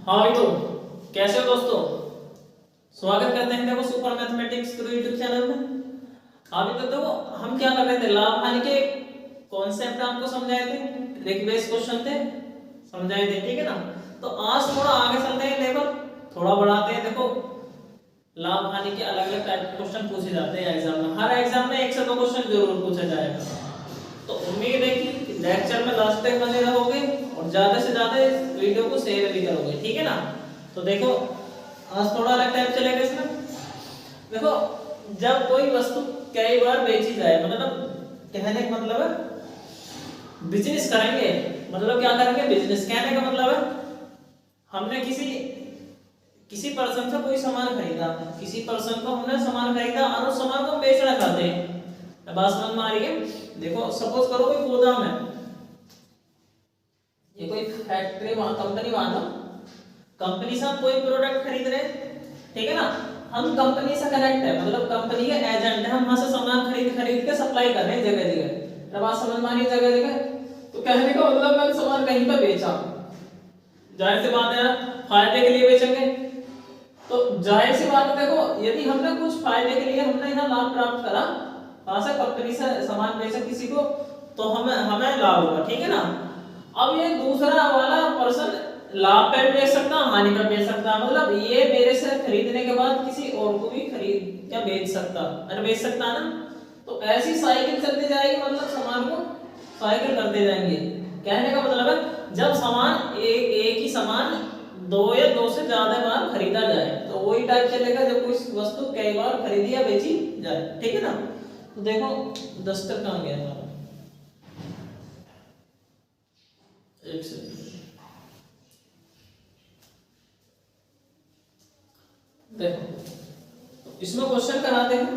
हाँ भाई, तो कैसे हो दोस्तों। स्वागत करते हैं देखो सुपर मैथमेटिक्स के यूट्यूब चैनल में। अभी तो देखो हम क्या कर रहे थे, लाभ हानि के कॉन्सेप्ट आपको समझाए थे, ट्रिक बेस्ड क्वेश्चन थे, समझाए थे, ठीक है ना। तो आज थोड़ा आगे चलते हैं, लेवल थोड़ा बढ़ाते हैं। देखो लाभ हानि के अलग अलग टाइप के क्वेश्चन पूछे जाते हैं एग्जाम में। हर एग्जाम में एक से दो क्वेश्चन जरूर पूछा जाएगा। तो उम्मीद है कि लेक्चर में लास्ट तक बने रहोगे और ज्यादा से ज्यादा इस वीडियो को शेयर भी करोगे, ठीक है ना। तो देखो आज थोड़ा अलग टाइप चलेगा इसमें। देखो जब कोई वस्तु कई बार बेची जाए, मतलब कहने का मतलब है बिजनेस करेंगे, मतलब क्या करेंगे, बिजनेस। कहने का मतलब है हमने किसी पर्सन से कोई सामान खरीदा, किसी पर्सन को हमने सामान खरीदा और उस सामान को बेचना चाहते हैं। बात समझ में आ रही है। देखो सपोज करो कोई गोदाम है, ये कोई फैक्ट्री कंपनी मानो, कंपनी से हम कोई प्रोडक्ट खरीद रहे हैं, ठीक है ना। हम कंपनी से कनेक्ट है, मतलब कंपनी के एजेंट है, हम वहां से सामान खरीद के सप्लाई कर रहे हैं जगह जगह। बात समझ में आ रही है, जगह जगह। तो कहने का मतलब मैंने सामान कहीं पर बेचा, जाहिर सी बात है फायदे के लिए बेचेंगे। तो जाहिर सी बात है, देखो यदि हमने कुछ फायदे के लिए हमने यहाँ लाभ प्राप्त करा, वहां से कंपनी से सामान बेचा किसी को, तो हमें लाभ होगा, ठीक है ना। अब ये दूसरा वाला पर्सन लाभ पे बेच सकता, हानि पे बेच सकता, मतलब ये मेरे से खरीदने के बाद किसी और को भी खरीद क्या बेच सकता, अरे बेच सकता ना। तो ऐसी साइकिल चलती जाएगी, मतलब सामान को साइकिल करते जाएंगे। कहने का मतलब है जब सामान एक ही सामान दो या दो से ज्यादा बार खरीदा जाए तो वही टाइप चलेगा जब कोई वस्तु कई बार खरीदी या बेची जाए, ठीक है ना। तो देखो दस्तर कहाँ गया हमारा, एक सेकंड। देखो इसमें क्वेश्चन कराते हैं,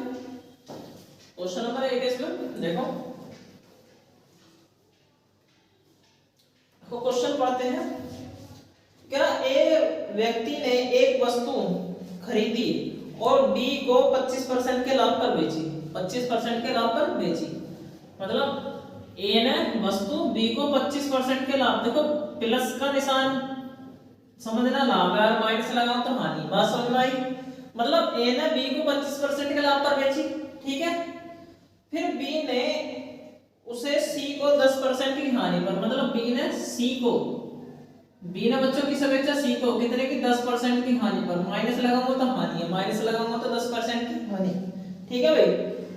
क्वेश्चन नंबर 1 इसमें देखो क्वेश्चन पढ़ते हैं। क्या ए व्यक्ति ने एक वस्तु खरीदी और बी को 25% के लाभ पर बेची, 25% के लाभ पर बेची, मतलब ए ने वस्तु बी को 25% के लाभ, देखो प्लस का निशान समझना, लाभ है, माइनस लगाओ तो हानि। बात समझ में आई। मतलब ए ने बी को 25% के लाभ पर बेची, ठीक है। फिर बी ने उसे सी को 10% की हानि पर, मतलब बी ने बच्चों की बेचा सी को कितने की 10% की हानि पर, माइनस लगाऊंगा तो हानि है, माइनस लगाऊंगा तो 10% की हानि, ठीक है भाई,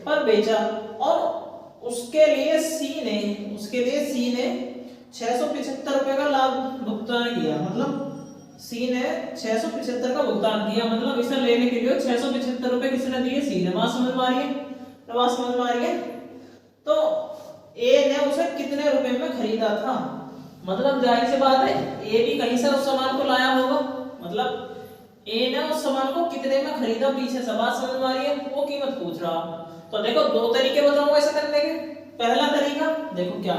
पर बेचा। और उसके लिए सी ने 675 रुपए का लाभ भुगतान किया, मतलब सी ने 675 का भुगतान किया, मतलब इसे लेने के लिए 675 रुपए किसने दिए, सी ने। बात समझ में आ रही है, बात समझ में आ रही है। तो ए ने उसे कितने रुपए में खरीदा था, मतलब जाहिर सी बात है ए भी कहीं से उस सामान को लाया होगा, मतलब ए ने उस सामान को कितने में खरीदा पीछे से। बात समझ में आ रही है, वो कीमत पूछ रहा। तो देखो दो तरीके बताऊंगा ऐसा करने के। पहला तरीका देखो क्या,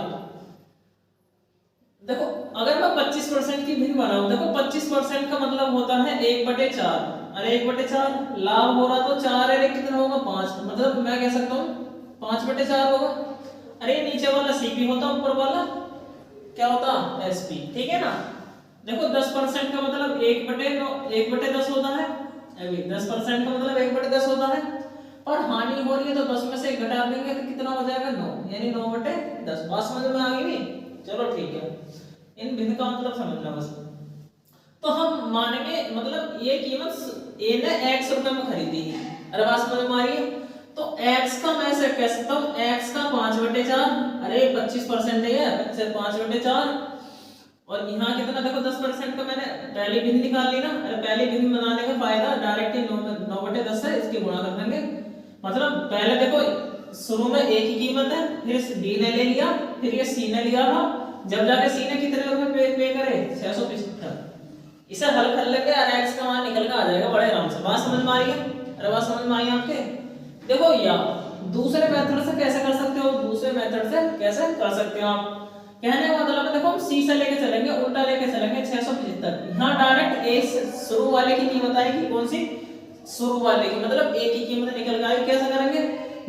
देखो अगर मैं 25% की भी बनाऊं, देखो 25% का मतलब होता है 1/4, अरे 1/4 लाभ हो रहा तो 4 अरे कितना होगा 5, मतलब मैं कह सकता हूँ 5/4 होगा। अरे नीचे वाला सीपी होता, ऊपर वाला क्या होता, एसपी, ठीक है ना। देखो 10% का मतलब 1/10 होता है, अभी 10% का मतलब 1/10 होता है, और हानि हो रही है तो 10 में से 1 घटा देंगे तो कितना हो जाएगा 9, यानी 9/10। बात समझ में आ गई नहीं, चलो ठीक है, इन भिन्न का मतलब समझना बस। तो हम मानेंगे मतलब ये कीमत ए ने x रुपए में खरीदी है, अरे बात समझ में आ रही है। तो x का मैं ऐसे कह सकता हूँ x का 5/4, अरे 25% है 5/4, और यहाँ कितना देखो 10% का मैंने पहली भिन्न निकाल ली ना, अरे पहली भिन्न बनाने का फायदा डायरेक्ट 9/10 है, इसकी गुणा कर देंगे। मतलब पहले देखो शुरू में a की कीमत है, फिर d ने ले लिया, फिर ये c ने लिया था, जब जाके सी ने कितने रुपए पे करे 675, इसे हल कर लेंगे और x का मान निकल कर आ जाएगा बड़े आराम से। बात समझ में आ रही है, अरे बात समझ में आई आपके। देखो या दूसरे मेथड से कैसे कर सकते हो, दूसरे मेथड से कैसे कर सकते हो आप, कहने का मतलब है देखो हम सी से लेके चलेंगे, उल्टा लेके चलेंगे 675, यहाँ डायरेक्ट ए शुरू वाले की कीमत आएगी, कौन सी शुरू वाले की, मतलब ए की कीमत निकल कर आएगी। कैसे करेंगे,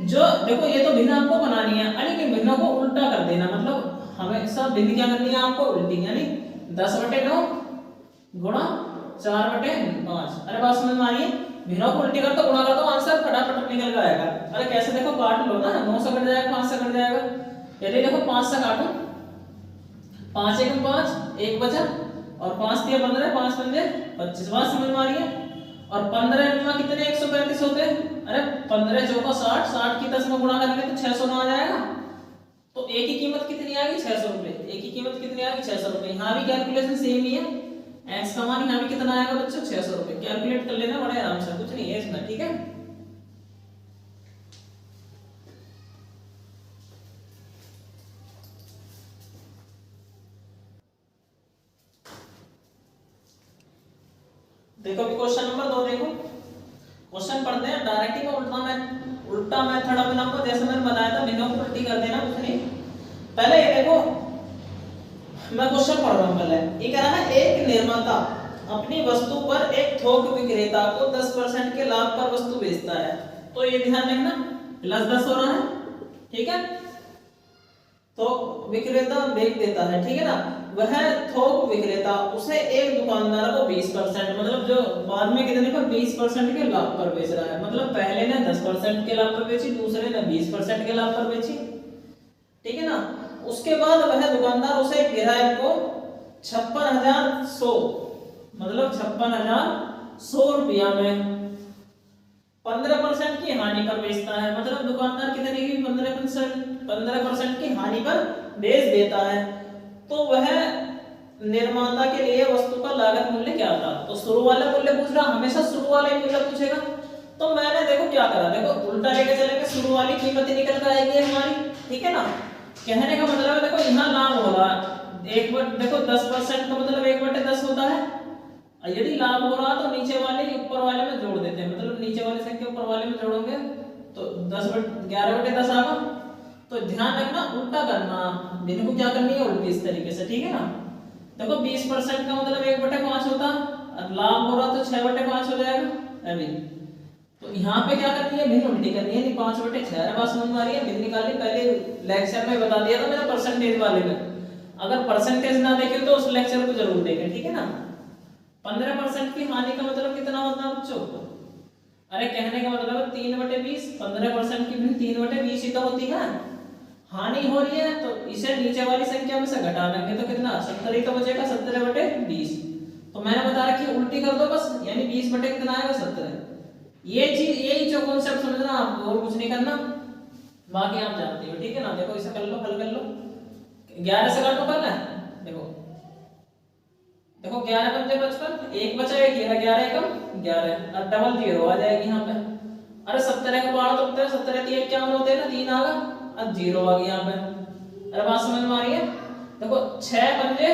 जो देखो ये तो भिन्न आपको बनानी है, यानी कि भिन्न को उल्टा कर देना, मतलब हमेशा भिन्न क्या करनी है आपको, उल्टी, यानी 10/9 गुणा 4/5। अरे बात समझ में आ रही है? भिन्नों को उल्टी कर तो गुणा कर दो, आंसर फटाफट निकल कर आएगा। अरे कैसे देखो काट लो ना, 9 से कट जाएगा, 5 से कट जाएगा। यदि देखो 5 से काटो, 5 एकम 5, 1 बचा, और 5 दिया 15, 5 पंजे 25। बात समझ में आ रही है? और 15 में कितने 135 होते हैं? अरे 15 चौका 60, 60 की 10 में गुणा करेंगे तो 600 ना आ जाएगा। तो एक की कीमत कितनी आएगी? 600 रुपए। एक की कीमत कितनी आएगी? 600 रुपए। यहाँ भी कैलकुलेशन सेम ही है। एक्स का मान यहाँ भी कितना आएगा बच्चों? 600 रुपए। कैलकुलेट कर लेना बड़े आराम से, कुछ नहीं है इसमें, ठीक है। देखो अभी क्वेश्चन नंबर 2 देखो। क्वेश्चन पढ़ते हैं, डायरेक्टली में उल्टा मेथड अपनाऊंगा, जैसे मैंने बताया था, भिन्नों को उल्टी कर देना, कुछ नहीं। पहले ये देखो, मैं क्वेश्चन पढ़ रहा हूं। पहले ये कह रहा है, एक निर्माता अपनी वस्तु पर एक थोक विक्रेता को 10% के लाभ पर वस्तु बेचता है। तो ये ध्यान रखना, +10 हो रहा है, ठीक है। तो विक्रेता बेच देता है, ठीक है ना। वह थोक विक्रेता उसे एक दुकानदार को 20%, मतलब जो बाद में कितने पर 20% के लाभ पर बेच रहा है। मतलब पहले ने 10% के लाभ पर बेची, दूसरे ने 20% के लाभ पर बेची, ठीक है ना। उसके बाद वह दुकानदार उसे ग्राहक को 56,100, मतलब 56,100 रुपया में 15% की हानि पर बेचता है। मतलब दुकानदार कितने की 15% की हानि पर बेच देता है। तो वह निर्माता के लिए वस्तु का लागत मूल्य क्या था? तो शुरू वाला मूल्य पूछ रहा, हमेशा शुरू वाला ही मूल्य पूछेगा। तो मैंने देखो क्या करा, देखो उल्टा लेके चलेंगे, शुरू वाली कीमत निकल कर आएगी हमारी, ठीक है ना। कहने का मतलब है, देखो यहाँ लाभ हो रहा है, देखो 10% का मतलब 1/10 होता है। यदि लाभ हो रहा तो नीचे वाले ऊपर वाले में जोड़ देते हैं, मतलब नीचे वाले संख्या ऊपर वाले में जोड़ोगे तो 11/10 आएगा। तो ध्यान रखना, उल्टा करना, भिन्न को क्या करनी है? उल्टी, इस तरीके से, ठीक है ना। देखो 20% का मतलब 1/5 होता, और लाभ हो रहा तो 6/5 हो जाएगा। अभी तो यहाँ पे क्या करनी है? भिन्न उल्टी करनी है, नहीं 5/6। बात समझ में आ रही है? भिन्न निकालनी, पहले लेक्चर में बता दिया था मैंने परसेंटेज वाले में। अगर परसेंटेज ना देखे तो उस लेक्चर को जरूर देखें, ठीक है ना। 15% की हानि का मतलब कितना होता है बच्चों? अरे कहने का मतलब 3/20, 15% की भी 3/20 ही तो होती है। हानि हो रही है तो इसे नीचे वाली संख्या में से घटा देंगे तो कितना? 70 ही तो बचेगा, 70/20। तो मैंने बता रखी उल्टी कर दो बस, यानी 20 बटे कितना आएगा? 70। ये चीज, यही जो कॉन्सेप्ट समझना आपको, और कुछ नहीं करना, बाकी आप जानते हो, ठीक है ना। देखो इसे कर लो, हल कर लो, 11 से काटो पहले। देखो 11 पंजे 55, 1 बचा, 1 11 एकम 11, और डबल 0 आ जाएगी यहाँ पे। अरे 70 का बारह तो 70 3 51 होते हैं ना, 3 आ गया, अब 0 आ गया यहाँ पे। अरे बात समझ में आ रही है? देखो 6 पंजे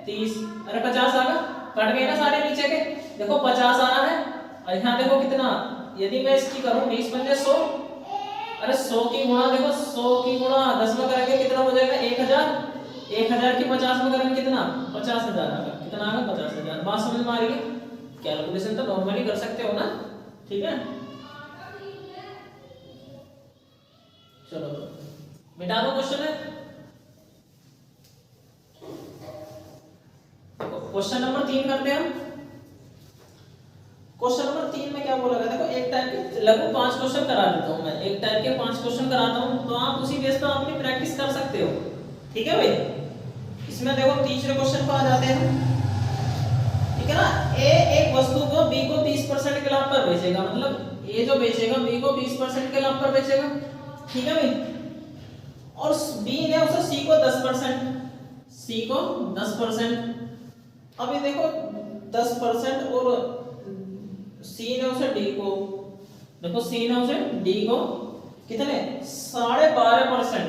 30, अरे 50 आ गया, कट गए ना सारे नीचे के। देखो 50 आ रहा है, और यहाँ देखो कितना, यदि मैं इसकी करूं 20 पंजे 100, अरे 100 की गुणा, देखो 100 की गुणा 10 में करेंगे कितना हो जाएगा? 1000। 1000 की 50 में करेंगे कितना? 50,000 आएगा। कितना आएगा? 50,000। बात समझ में आ रही है? कैलकुलेशन तो नॉर्मली कर सकते हो ना, ठीक है। चलो मिटा दो क्वेश्चन है। क्वेश्चन नंबर 3 करते हैं हम। क्वेश्चन नंबर 3 में क्या बोला गया? देखो एक टाइप के लगभग 5 क्वेश्चन करा देता हूं मैं, एक टाइप के 5 क्वेश्चन कराता हूं, तो आप उसी बेस पर अपनी प्रैक्टिस कर सकते हो, ठीक है भाई। इसमें देखो तीसरे क्वेश्चन पर आ जाते हैं, ठीक है ना। ए एक वस्तु को बी को 30% के लाभ पर बेचेगा, मतलब ए जो बेचेगा बी को 20% के लाभ पर बेचेगा, ठीक है भाई। और बी ने उसे सी को 10%, सी को 10%। अभी देखो 10% और सी ने उसे डी को, देखो सी ने उसे डी को कितने? 12.5%,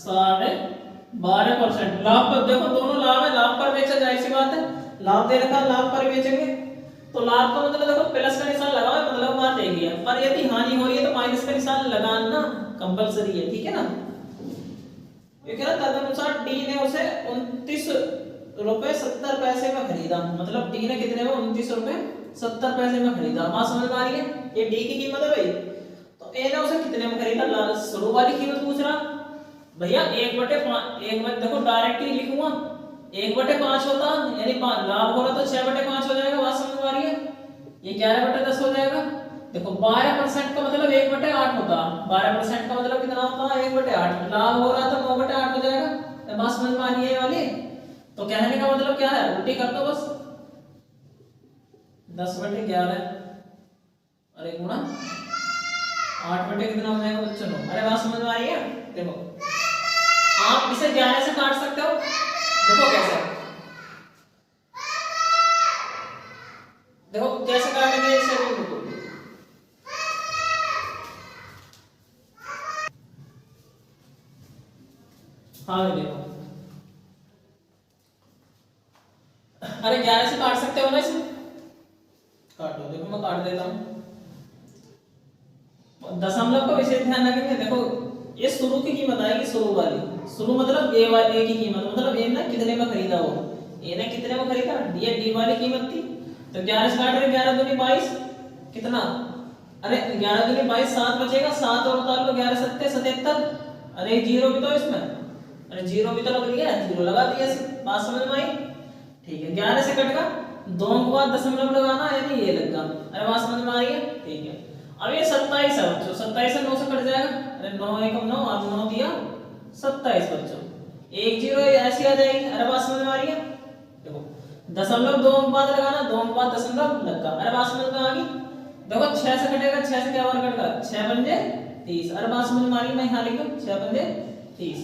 12.5% लाभ पर। देखो दोनों लाभ है, लाभ पर बेचा, जाहिर सी बात है, लाभ दे रखा, लाभ पर बेचेंगे तो लाभ का मतलब देखो प्लस का निशान लगाओ, मतलब बात एक ही है। पर यदि हानि हो रही है तो माइनस का निशान लगाना कंपलसरी है, ठीक है ना। ये कह रहा तदनुसार डी ने उसे 29 रुपए 70 पैसे में खरीदा, मतलब डी ने कितने में? 29 रुपए 70 पैसे में खरीदा। बात समझ में आ रही है? ये डी की कीमत है भाई। तो ए ने उसे कितने में खरीदा? शुरू वाली कीमत पूछ रहा भैया। 1/5, देखो डायरेक्ट ही लिखूंगा, 1/5 होता, यानी लाभ हो रहा तो 6/5 हो जाएगा। बात समझ में आ रही है? ये 11/10 हो जाएगा। देखो 12% का मतलब 1/8 होता, 12% का मतलब कितना होता है 1/8, लाभ हो रहा था 9/8 हो जाएगा। बात समझ में आ रही है वाली? तो कहने का मतलब क्या है, उल्टी कर दो बस, 10/11 अरे गुणा 8 कितना हो जाएगा बच्चों? अरे बात समझ में आ रही है? देखो आप इसे 11 से काट सकते हो, देखो कैसे, देखो कैसे काटेंगे इसे, देखो हाँ देखो, अरे 11 से काट सकते हो ना इसे, काटो, देखो मैं काट देता हूँ। दशमलव का विशेष ध्यान रखेंगे। देखो ये शुरू की कीमत आएगी, शुरू वाली, शुरू मतलब ए वाली, ए की कीमत मतलब ए ने कितने में खरीदा हो, ए ने कितने में खरीदा, ये डी वाली कीमत थी। तो 11 से काट रहे, 11 दूनी 22 कितना, अरे 11 दूनी 22, 7 बचेगा, 7 और उतार लो, 11 सत्ते 77, अरे जीरो भी तो इसमें, अरे जीरो भी तो लग रही है, जीरो लगा दिया, बात समझ में आई? ठीक है, 11 से कटेगा, 2 के बाद दशमलव लगाना, यानी ये लगा, अरे बात समझ में आ रही है? ठीक है, अब ये 27 है बच्चों, 27 से 9 से कट जाएगा, अरे 9 एकम 9, अब 9 दिया 27 बच्चों, एक जीरो ऐसी आ जाएगी। अरे बात समझ में आ रही है? देखो दशमलव 2 के बाद लगाना, 2 के बाद दशमलव लगा, अरे बात समझ में आ गई? देखो 6 से कटेगा, 6 से क्या बार कटेगा, 6 पंजे 30, अरे बात समझ में आ रही? मैं यहाँ लिख दूं 6 पंजे 30,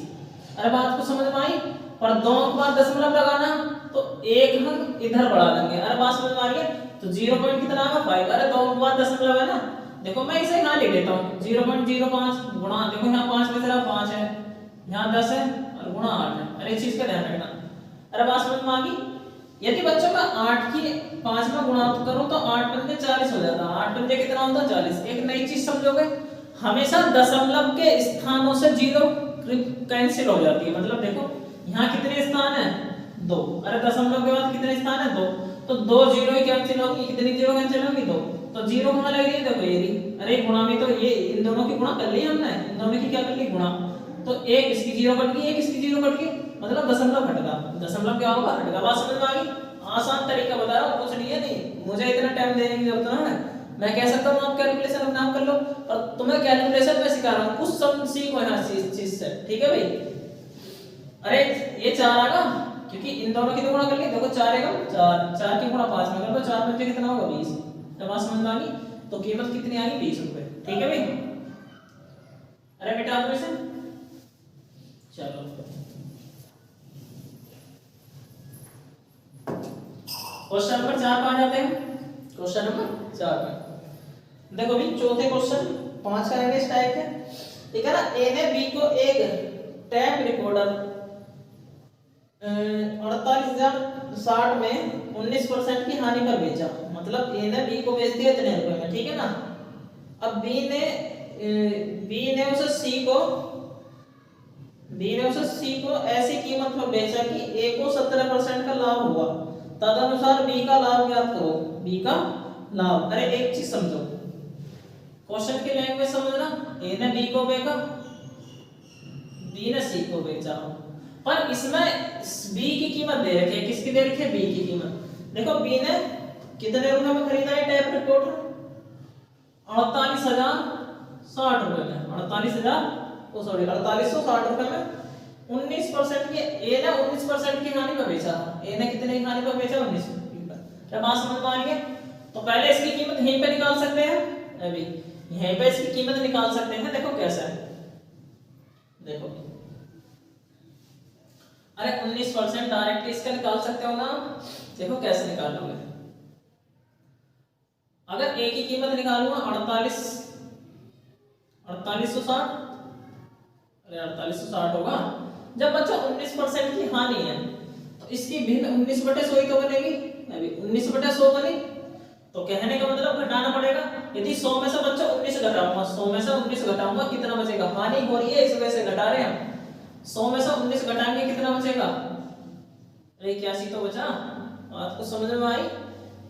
अरे बात को समझ में आई? पर 2 के बाद दशमलव लगाना तो एक हम इधर बढ़ा देंगे, अरे बात समझ में आ रही है? तो 0 पॉइंट कितना आएगा 5, अरे 2 के बाद दशमलव है ना, देखो मैं इसे यहाँ लिख देता हूँ 0.05 गुणा, देखो यहाँ 5 में से 5 है, यहाँ 10 है और गुणा 8 है, अरे इस चीज का ध्यान रखना। अरे बात समझ में आ गई? यदि बच्चों मैं 8 की 5 में गुणा करूँ तो 8 पंजे 40 हो जाता है, 8 पंजे कितना होता है 40। एक नई चीज समझोगे, हमेशा दशमलव के स्थानों से जीरो कैंसिल हो जाती है, मतलब देखो यहाँ कितने स्थान है 2, अरे दशमलव के बाद कितने स्थान है 2, तो 2 जीरो ही कैंसिल होगी, कितनी जीरो कैंसिल होगी 2, तो जीरो गुणा लग रही है, देखो ये भी, अरे गुणा भी तो ये इन दोनों की गुणा कर ली हमने, इन दोनों की क्या कर ली गुणा, तो एक इसकी जीरो कट गई, एक इसकी जीरो कट गई, मतलब दशमलव हट गया, दशमलव क्या होगा हट गया। बात समझ में आ गई? आसान तरीका बता रहा हूँ, कुछ नहीं है, नहीं मुझे इतना टाइम देने की जरूरत ना है, मैं कह सकता हूँ आप कैलकुलेशन अपने आप कर लो, और तुम्हें कैलकुलेशन में सिखा रहा हूँ, कुछ सब सीखो यहाँ चीज से, ठीक है भाई? अरे ये 4 आएगा क्योंकि इन दोनों की तो गुणा कर ली, देखो 4 आएगा 4, 4 की गुणा 5 में कर लो, 4 बच्चे कितना होगा 20, तो बात समझ में आ गई? तो कीमत कितनी आ गई 20 रुपए, ठीक है भाई? अरे बेटा आप इसे चलो क्वेश्चन नंबर 4 पे आ जाते हैं, क्वेश्चन नंबर 4 पे देखो भी, चौथे क्वेश्चन 5 करेंगे इस टाइप के, ठीक है ना। ए ने बी को एक टैप रिकॉर्डर 48,060 में 19% की हानि पर बेचा, मतलब ए ने बी को बेच दिया इतने रुपए में, ठीक है ना। अब बी ने उसे सी को ऐसी कीमत पर बेचा कि ए को 17% का लाभ हुआ, तदनुसार बी का लाभ ज्ञात करो, बी का लाभ। अरे एक चीज समझो, क्वेश्चन की लैंग्वेज समझना, ए ने बी को बेचा, बी ने सी को बेचा, पर इसमें बी की कीमत दे रखी है, किसकी दे रखी है बी की कीमत। देखो बी ने कितने रुपए में खरीदा है टैप रिकॉर्डर, 48,060 रुपए में, 48,60 रुपए में 19% की, ए ने 19% की हानि पर बेचा, ए ने कितने की हानि पर बेचा 19%। क्या बात समझ में आ रही है? तो पहले इसकी कीमत यहीं पे निकाल सकते हैं, अभी यहीं पे इसकी कीमत निकाल सकते हैं, देखो कैसे है, देखो अरे 19% डायरेक्ट इसका निकाल सकते हो ना, देखो कैसे निकालोगे। अगर ए की कीमत निकालूंगा 48,60, अरे 48,60 होगा, जब बच्चा 19% की हानि है तो इसकी भिन्न 19/100 ही तो बनेगी, अभी 19/100 बनी, तो कहने का मतलब घटाना पड़ेगा। यदि 100 में से बच्चा 19 घटाऊंगा, 100 में से 19 घटाऊंगा, कितना बचेगा, हानि हो रही है इस वजह से घटा रहे हैं, 100 में से 19 घटाएंगे कितना बचेगा, अरे 81 तो बचा, बात को समझ में आई?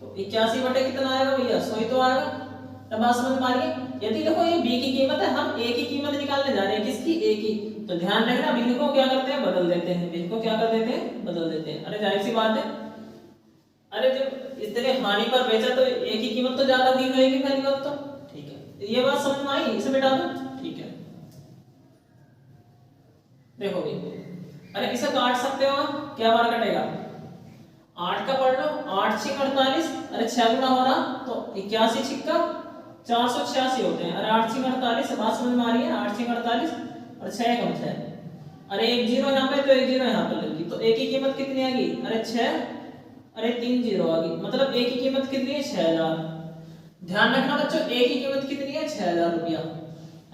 तो 81 बटे कितना आएगा भैया 100 ही तो आएगा, तब बात समझ में आ रही है। यदि देखो ये बी की कीमत है, हम ए की कीमत निकालने जा रहे हैं, किसकी, ए की, तो ध्यान रखना बिंदु को क्या करते हैं बदल देते हैं, बिंदु को क्या कर देते हैं बदल देते हैं, अरे जाहिर सी बात है। अरे जब इस तरह हानि पर बेचा तो ए की कीमत तो ज्यादा दी रहेगी पहली बात तो। ठीक है, ये बात समझ में आई, इसे मिटा दो। ठीक है, देखो भाई, अरे इसे काट सकते हो आप, क्या बार कटेगा, 8 का पढ़ लो, 8 6 48, अरे 6 गुना हो रहा तो 81 छिक्का 486 होते हैं। अरे 8 6 48, बात समझ में आ रही है, 8 6 48 और 6 कम 6, अरे एक जीरो यहाँ पे तो एक जीरो यहाँ पे लगी, तो ए की कीमत कितनी आ गई, अरे 6, अरे 3 जीरो आ गई, मतलब ए की कीमत कितनी है 6000। ध्यान रखना बच्चों, ए की कीमत कितनी है 6000 रुपया।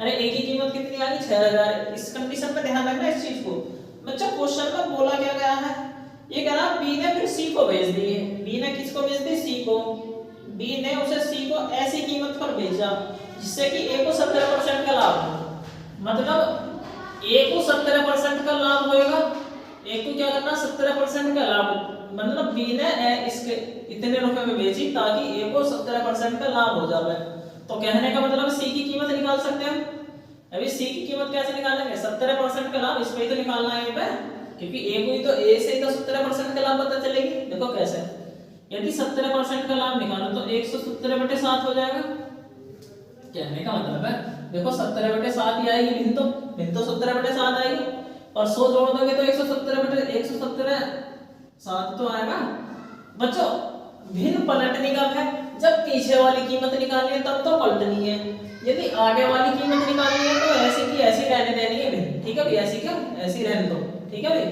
अरे ए की कीमत कितनी आ गई 6000। इस कंडीशन पे ध्यान रखना इस चीज को बच्चों। क्वेश्चन में बोला क्या गया है, ये कह रहा बी ने फिर सी को भेज दिए, बी ने किसको भेज दी, सी को, बी ने उसे सी को ऐसी कीमत पर भेजा जिससे कि ए को 70% का लाभ हो। मतलब ए को 70% का लाभ होएगा, ए को क्या करना 70% का लाभ, मतलब बी ने इसके इतने रुपए में बेची ताकि ए को 70% का लाभ हो जाए। तो कहने का मतलब सी की कीमत निकाल सकते हैं हम। अभी सी की कीमत कैसे निकालेंगे, 70% का लाभ, इस पे ही तो निकालना है ये पे, क्योंकि ए को ही तो ए से ही तो 70% का लाभ पता चलेगी। देखो कैसे, यदि 70% का लाभ निकालो तो 170/7 हो जाएगा। कहने का मतलब है देखो 70/7 ही आएगी, भिन्न तो 70/7 आएगी, और 100 जोड़ दोगे तो 170/170/7 तो आएगा। बच्चों भिन्न पलटनी कब है, जब पीछे वाली कीमत निकालनी है तब तो पलटनी है, यदि आगे वाली कीमत निकालनी है तो ऐसी की ऐसी रहने देनी है भिन्न। ठीक है भाई, ऐसी क्यों, ऐसी रहने दो। ठीक है भाई,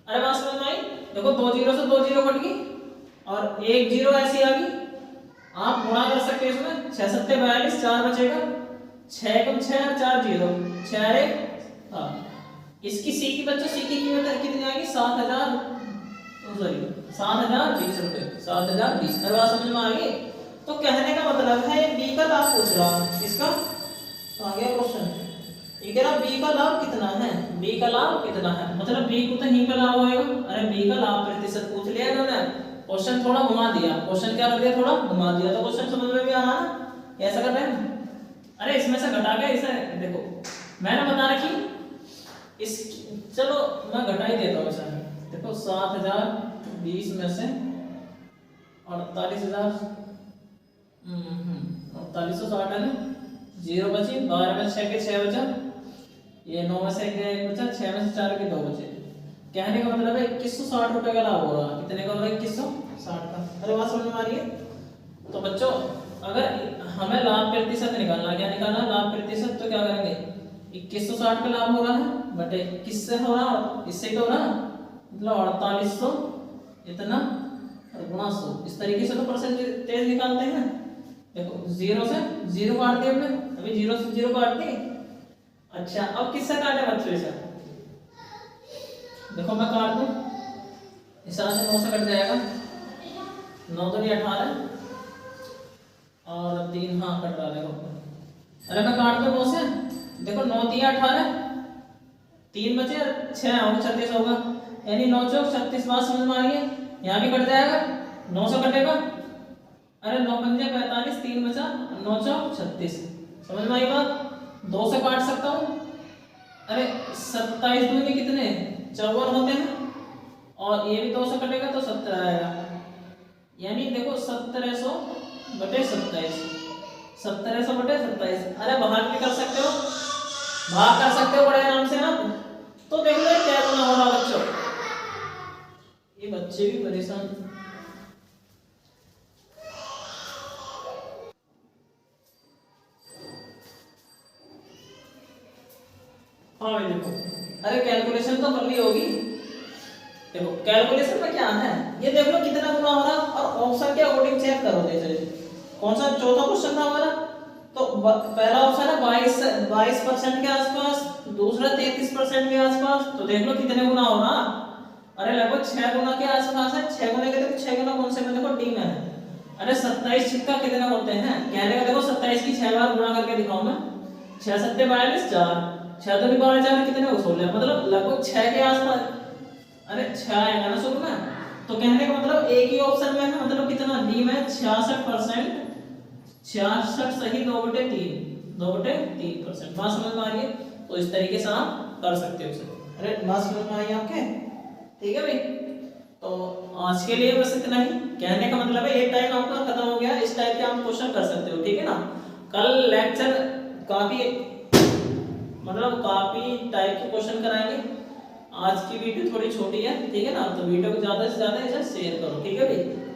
अरे बात समझ में आई। देखो 2 जीरो से 2 जीरो कट गई और 1 जीरो ऐसी आ गई, आप गुणा कर सकते हैं इसमें, 6 7 42, 4 बचेगा, 6 कम 6 और 4 जीरो, 6 रे, हाँ। इसकी सी की बच्चों सी की कीमत कितनी आएगी 7000, सॉरी 7020 रुपए, 7020। अरे बात समझ में आ गई। तो कहने का मतलब है ये बी का लाभ पूछ रहा हूं, इसका आ गया क्वेश्चन, ये कह रहा बी का लाभ कितना है, बी का लाभ कितना है, मतलब बी को तो ही का लाभ होएगा। अरे बी का लाभ प्रतिशत पूछ लिया इन्होंने, क्वेश्चन थोड़ा घुमा दिया, क्वेश्चन क्या कर दिया, थोड़ा घुमा दिया, तो क्वेश्चन समझ में भी आ रहा ना, ऐसा कर रहे हैं। अरे इसमें से घटा के इसे देखो, मैंने बता रखी इस, चलो मैं घटा ही देता हूँ इसे। देखो 7020 में से 48,000, 4860 है ना, जीरो बची, 12 में 6 के 6 बचा, ये 9 में से 1 बचा, 6 में से 4 के 2 बचे। कहने का मतलब है 2160 रुपए का लाभ हो रहा है। कितने का हो रहा है, 2160 का। अरे बात समझ में आ रही है। तो बच्चों अगर हमें लाभ प्रतिशत निकालना, क्या निकालना, लाभ प्रतिशत, तो क्या करेंगे, 2160 का लाभ हो रहा है बटे किससे हो रहा है, इससे तो हो रहा, मतलब 4800 इतना गुणा 100, इस तरीके से तो परसेंटेज निकालते हैं। देखो 0 से 0 काट दिया हमने, अभी 0 से 0 काट दी। अच्छा अब किससे काटे बच्चों, इसे देखो मैं काट दूं, इस 9 से कट जाएगा, 9 तो नहीं 18 और 3, हाँ कट रहा, देखो। अरे मैं काट दूं 9 से, देखो 9 3 18, 3 बचे 6 होगा 36 होगा, यानी 9 चौक 36। बात समझ में आ रही है, यहाँ भी कट जाएगा, 9 से कटेगा, अरे 9 पंजे 45, 3 बचा, 9 चौक 36। समझ में आई बात। 2 से काट सकता हूँ, अरे 27 दूनी कितने 54 होते हैं, और ये भी 2 से कटेगा तो 17 आएगा, यानी देखो 1700 बटे 27, 1700 बटे 27। अरे भाग भी कर सकते हो, भाग कर सकते हो बड़े आराम से ना। तो देख लो क्या गुना हो रहा बच्चों, ये बच्चे भी परेशान। हाँ भाई देखो, अरे कैलकुलेशन तो कर ली होगी। देखो कैलकुलेशन में क्या है, ये देख लो कितना गुना हो रहा, और ऑप्शन के अकॉर्डिंग चेक करो। जैसे कौन सा चौथा क्वेश्चन था हमारा, तो पहला ऑप्शन है 22% के आसपास, दूसरा 33% के आसपास, तो देख लो कितने गुना हो रहा। अरे लगभग 6 गुना के आसपास है। 6 गुना के, देखो 6 गुना कौन से में, देखो डी में है। अरे 27 छिक्का कितने होते हैं, कहने का देखो 27 की 6 बार गुणा करके दिखाऊं मैं, 6 7 42, 4 6 तो 12 4 कितने हो 16, मतलब लगभग 6 के आसपास। अरे 6 आएगा ना शुरू में, तो कहने का मतलब एक ही ऑप्शन में है, मतलब कितना, डी में 66%, 66 सही 2/3, 2/3%। बात समझ में आ रही है। तो इस तरीके से आप कर सकते हो उसे। अरे बात समझ में आई आपके, ठीक है भाई। तो तो आज के लिए बस इतना ही। कहने का मतलब है ये टाइम आपका खत्म हो गया, इस टाइप के आप क्वेश्चन कर सकते हो, ठीक है ना। कल लेक्चर काफी मतलब काफी टाइप के क्वेश्चन कराएंगे। आज की वीडियो थोड़ी छोटी है, ठीक है ना, तो वीडियो को ज्यादा से ज्यादा शेयर करो, ठीक है भाई।